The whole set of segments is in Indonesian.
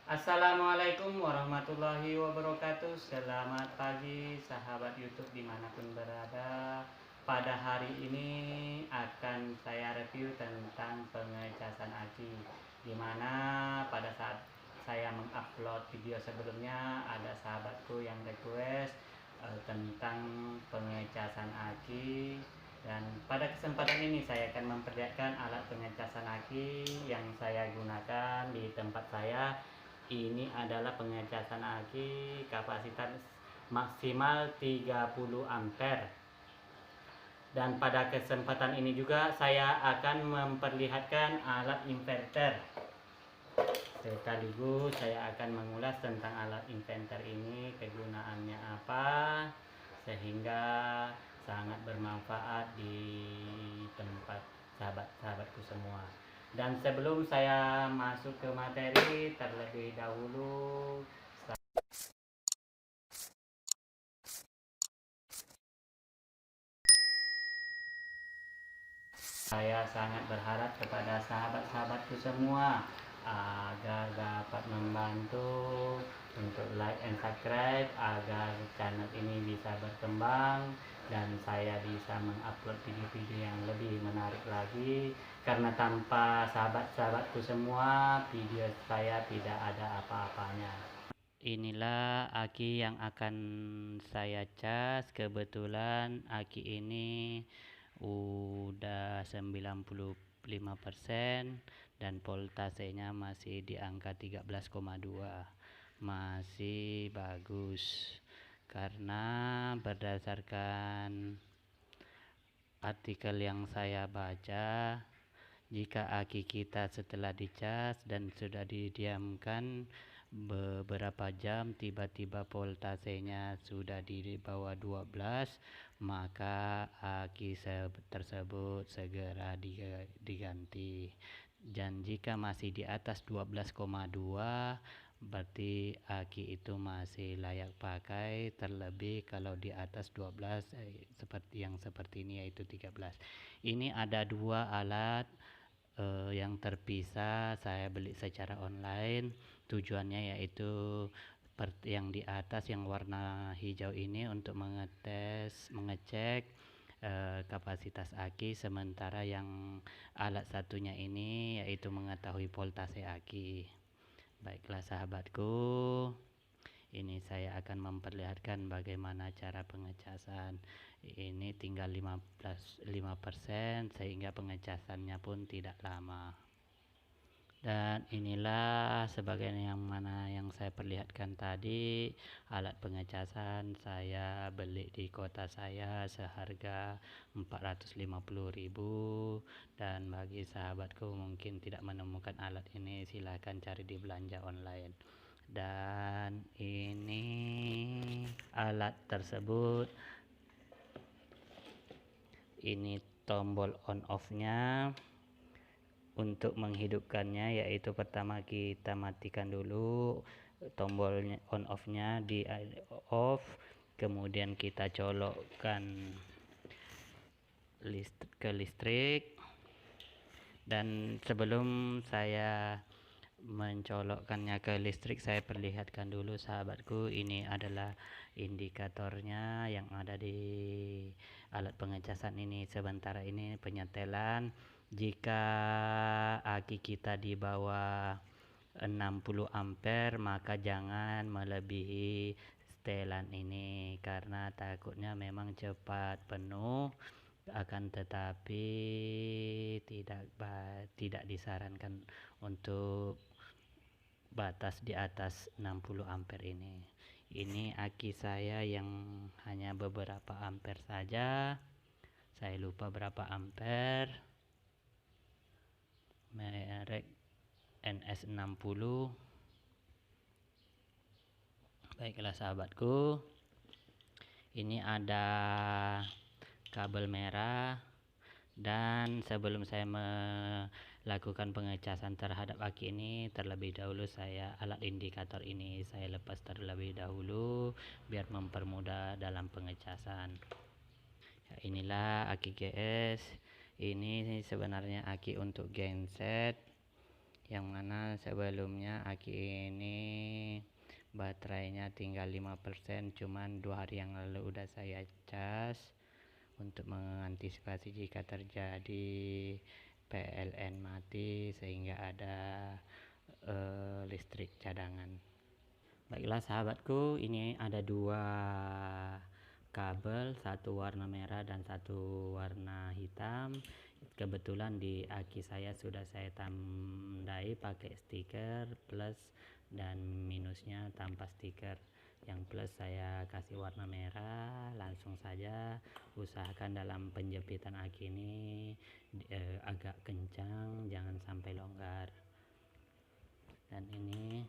Assalamualaikum warahmatullahi wabarakatuh. Selamat pagi sahabat YouTube dimanapun berada. Pada hari ini akan saya review tentang pengecasan aki, dimana pada saat saya mengupload video sebelumnya ada sahabatku yang request tentang pengecasan aki, dan pada kesempatan ini saya akan memperlihatkan alat pengecasan aki yang saya gunakan di tempat saya. Ini adalah pengecasan aki kapasitas maksimal 30 ampere. Dan pada kesempatan ini juga saya akan memperlihatkan alat inverter. Sekaligus saya akan mengulas tentang alat inverter ini, kegunaannya apa, sehingga sangat bermanfaat di tempat sahabat-sahabatku semua. Dan sebelum saya masuk ke materi, terlebih dahulu saya sangat berharap kepada sahabat-sahabatku semua agar dapat membantu untuk like and subscribe agar channel ini bisa berkembang dan saya bisa mengupload video-video yang lebih menarik lagi, karena tanpa sahabat-sahabatku semua video saya tidak ada apa-apanya. Inilah aki yang akan saya cas. Kebetulan aki ini udah 95% dan voltasenya masih di angka 13,2, masih bagus. Karena berdasarkan artikel yang saya baca, jika aki kita setelah dicas dan sudah didiamkan beberapa jam, tiba-tiba voltasenya sudah di bawah 12, maka aki tersebut segera diganti. Dan jika masih di atas 12,2, berarti aki itu masih layak pakai, terlebih kalau di atas 12 seperti ini, yaitu 13. Ini ada dua alat yang terpisah, saya beli secara online. Tujuannya yaitu yang di atas yang warna hijau ini untuk mengecek kapasitas aki, sementara yang alat satunya ini yaitu mengetahui voltase aki. Baiklah sahabatku, ini saya akan memperlihatkan bagaimana cara pengecasan. Ini tinggal 5% sehingga pengecasannya pun tidak lama. Dan inilah sebagian yang saya perlihatkan tadi, alat pengecasan saya beli di kota saya seharga 450.000, dan bagi sahabatku mungkin tidak menemukan alat ini, silahkan cari di belanja online. Dan ini alat tersebut, ini tombol on off nya. Untuk menghidupkannya yaitu pertama kita matikan dulu tombolnya, on off nya di off, kemudian kita colokkan ke listrik. Dan sebelum saya mencolokkannya ke listrik, saya perlihatkan dulu sahabatku, ini adalah indikatornya yang ada di alat pengecasan ini. Sementara ini penyetelan, jika aki kita di bawah 60 ampere maka jangan melebihi setelan ini, karena takutnya memang cepat penuh, akan tetapi tidak disarankan untuk batas di atas 60 ampere ini. Ini aki saya yang hanya beberapa ampere saja, saya lupa berapa ampere, merek NS60. Baiklah sahabatku, ini ada kabel merah. Dan sebelum saya melakukan pengecasan terhadap aki ini, terlebih dahulu alat indikator ini saya lepas terlebih dahulu biar mempermudah dalam pengecasan. Ya, inilah aki GS. Ini sebenarnya aki untuk genset yang mana sebelumnya aki ini baterainya tinggal 5%, cuman 2 hari yang lalu udah saya cas untuk mengantisipasi jika terjadi PLN mati sehingga ada listrik cadangan. Baiklah sahabatku, ini ada 2 kabel, satu warna merah dan satu warna hitam. Kebetulan di aki saya sudah saya tandai pakai stiker plus dan minusnya tanpa stiker. Yang plus saya kasih warna merah. Langsung saja usahakan dalam penjepitan aki ini agak kencang, jangan sampai longgar. Dan ini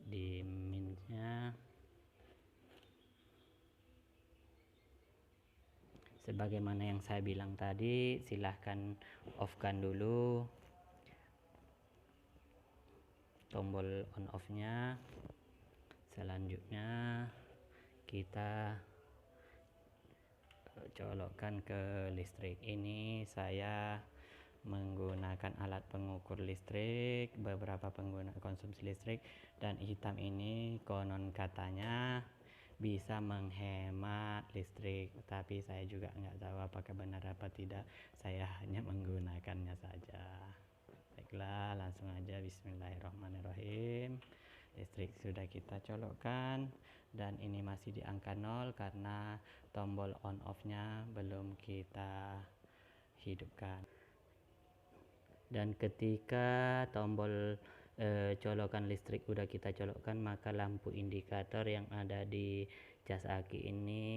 di minusnya sebagaimana yang saya bilang tadi, silahkan off kan dulu tombol on off nya. Selanjutnya kita colokkan ke listrik. Ini saya menggunakan alat pengukur listrik, beberapa pengguna konsumsi listrik, dan hitam ini konon katanya bisa menghemat listrik, tapi saya juga nggak tahu apakah benar apa tidak, saya hanya menggunakannya saja. Baiklah, langsung aja bismillahirrahmanirrahim. Listrik sudah kita colokkan dan ini masih di angka 0 karena tombol on off nya belum kita hidupkan. Dan ketika tombol colokan listrik udah kita colokkan, maka lampu indikator yang ada di cas aki ini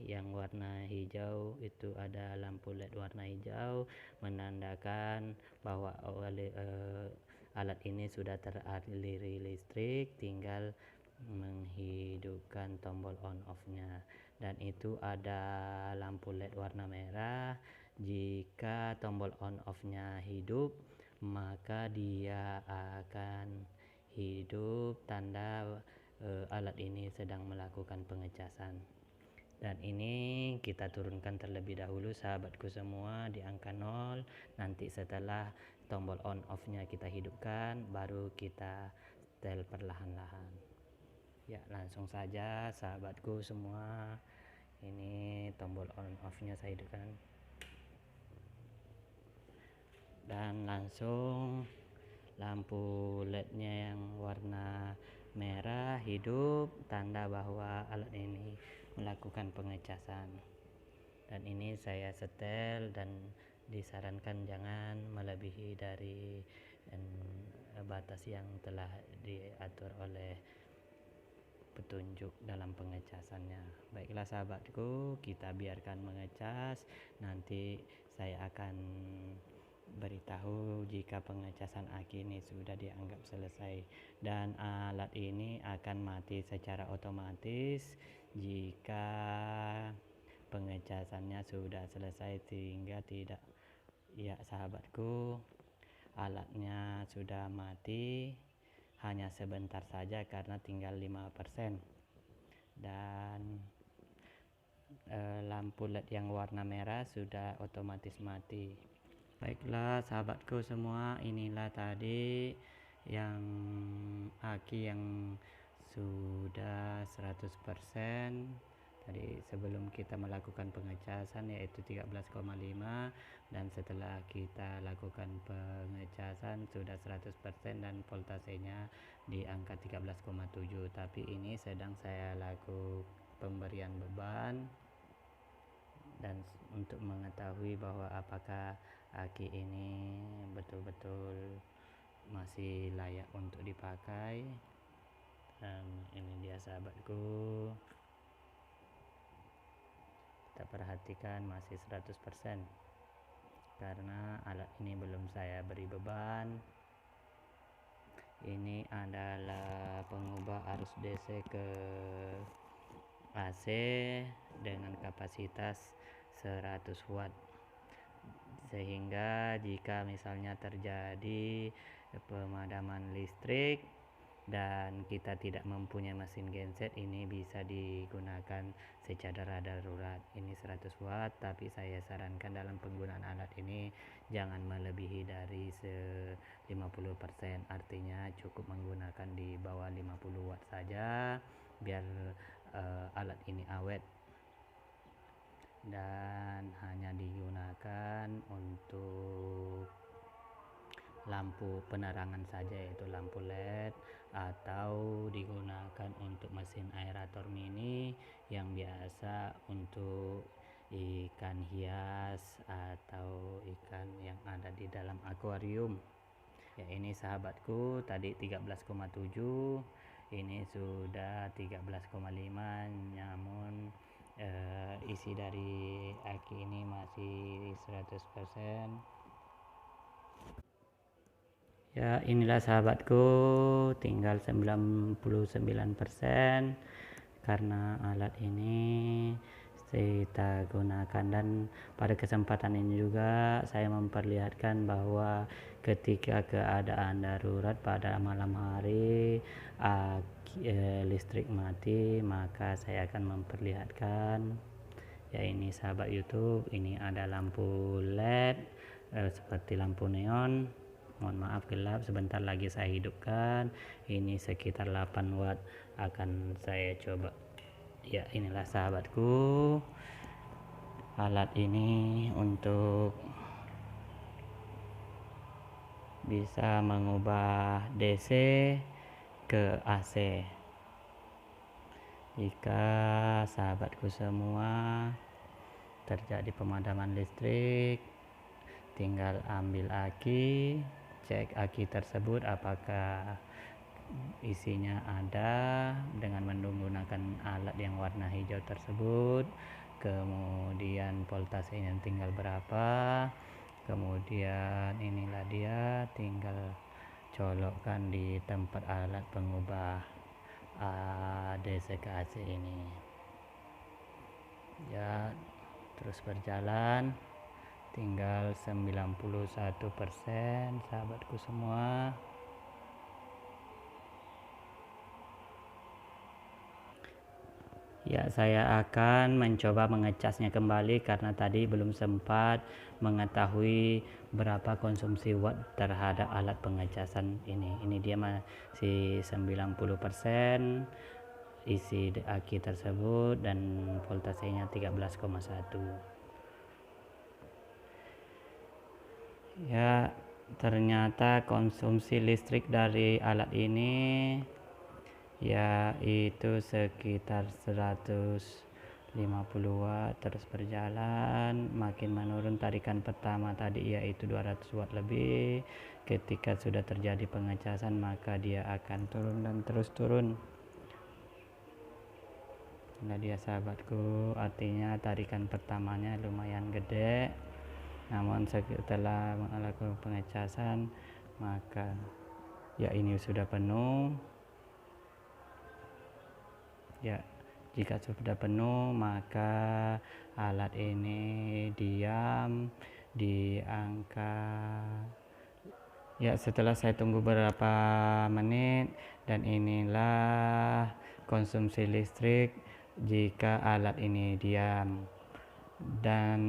yang warna hijau itu ada lampu LED warna hijau menandakan bahwa alat ini sudah teraliri listrik, tinggal menghidupkan tombol on off nya. Dan itu ada lampu LED warna merah. Jika tombol on off nya hidup, maka dia akan hidup, tanda alat ini sedang melakukan pengecasan. Dan ini kita turunkan terlebih dahulu sahabatku semua di angka 0. Nanti setelah tombol on off nya kita hidupkan, baru kita setel perlahan-lahan. Ya, langsung saja sahabatku semua, ini tombol on off nya saya hidupkan. Dan langsung lampu LED nya yang warna merah hidup, tanda bahwa alat ini melakukan pengecasan. Dan ini saya setel dan disarankan jangan melebihi dari batas yang telah diatur oleh petunjuk dalam pengecasannya. Baiklah sahabatku, kita biarkan mengecas. Nanti saya akan beritahu jika pengecasan aki ini sudah dianggap selesai, dan alat ini akan mati secara otomatis jika pengecasannya sudah selesai, sehingga tidak, ya sahabatku, alatnya sudah mati hanya sebentar saja karena tinggal 5%. Dan lampu LED yang warna merah sudah otomatis mati. Baiklah sahabatku semua, inilah tadi yang aki yang sudah 100% tadi sebelum kita melakukan pengecasan, yaitu 13,5, dan setelah kita lakukan pengecasan sudah 100% dan voltasenya di angka 13,7. Tapi ini sedang saya lakukan pemberian beban dan untuk mengetahui bahwa apakah aki ini betul-betul masih layak untuk dipakai. Dan ini dia sahabatku, kita perhatikan masih 100% karena alat ini belum saya beri beban. Ini adalah pengubah arus DC ke AC dengan kapasitas 100 watt, sehingga jika misalnya terjadi pemadaman listrik dan kita tidak mempunyai mesin genset, ini bisa digunakan secara darurat. Ini 100 watt, tapi saya sarankan dalam penggunaan alat ini jangan melebihi dari 50%, artinya cukup menggunakan di bawah 50 watt saja biar alat ini awet, dan hanya digunakan untuk lampu penerangan saja, yaitu lampu LED, atau digunakan untuk mesin aerator mini yang biasa untuk ikan hias atau ikan yang ada di dalam akuarium. Ya, ini sahabatku tadi 13,7, ini sudah 13,5, namun isi dari aki ini masih 100%. Ya, inilah sahabatku, tinggal 99%, karena alat ini kita gunakan. Dan pada kesempatan ini juga saya memperlihatkan bahwa ketika keadaan darurat pada malam hari listrik mati, maka saya akan memperlihatkan. Ya, ini sahabat YouTube, ini ada lampu LED seperti lampu neon. Mohon maaf gelap, sebentar lagi saya hidupkan. Ini sekitar 8 watt akan saya coba. Ya, inilah sahabatku, alat ini untuk bisa mengubah DC ke AC. Jika sahabatku semua terjadi pemadaman listrik, tinggal ambil aki, cek aki tersebut apakah isinya ada dengan menggunakan alat yang warna hijau tersebut, kemudian voltasenya tinggal berapa, kemudian inilah dia, tinggal colokkan di tempat alat pengubah DC ke AC ini. Ya, terus berjalan, tinggal 91% sahabatku semua. Ya, saya akan mencoba mengecasnya kembali karena tadi belum sempat mengetahui berapa konsumsi watt terhadap alat pengecasan ini. Ini dia masih 90% isi aki tersebut dan voltasenya 13,1. Ya, ternyata konsumsi listrik dari alat ini yaitu sekitar 150 watt. Terus berjalan, makin menurun. Tarikan pertama tadi yaitu 200 watt lebih. Ketika sudah terjadi pengecasan, maka dia akan turun dan terus turun. Nah, dia sahabatku, artinya tarikan pertamanya lumayan gede, namun setelah melakukan pengecasan maka ya ini sudah penuh. Ya, jika sudah penuh maka alat ini diam di angka, ya setelah saya tunggu beberapa menit, dan inilah konsumsi listrik jika alat ini diam. Dan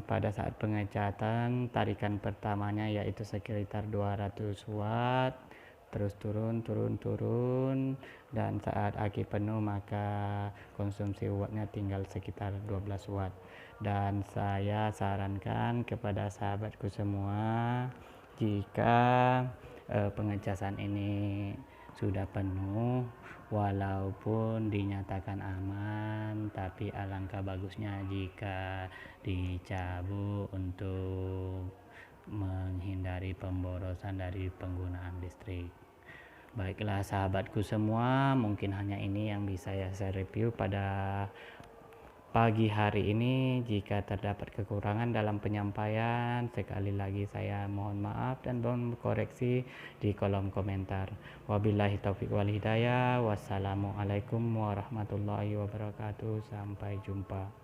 pada saat pengecatan tarikan pertamanya yaitu sekitar 200 watt, terus turun, dan saat aki penuh maka konsumsi wattnya tinggal sekitar 12 watt. Dan saya sarankan kepada sahabatku semua, jika pengecasan ini sudah penuh, walaupun dinyatakan aman, tapi alangkah bagusnya jika dicabut untuk menghindari pemborosan dari penggunaan listrik. Baiklah sahabatku semua, mungkin hanya ini yang bisa saya review pada pagi hari ini. Jika terdapat kekurangan dalam penyampaian, sekali lagi saya mohon maaf dan mohon koreksi di kolom komentar. Wabillahi taufiq wal hidayah. Wassalamualaikum warahmatullahi wabarakatuh. Sampai jumpa.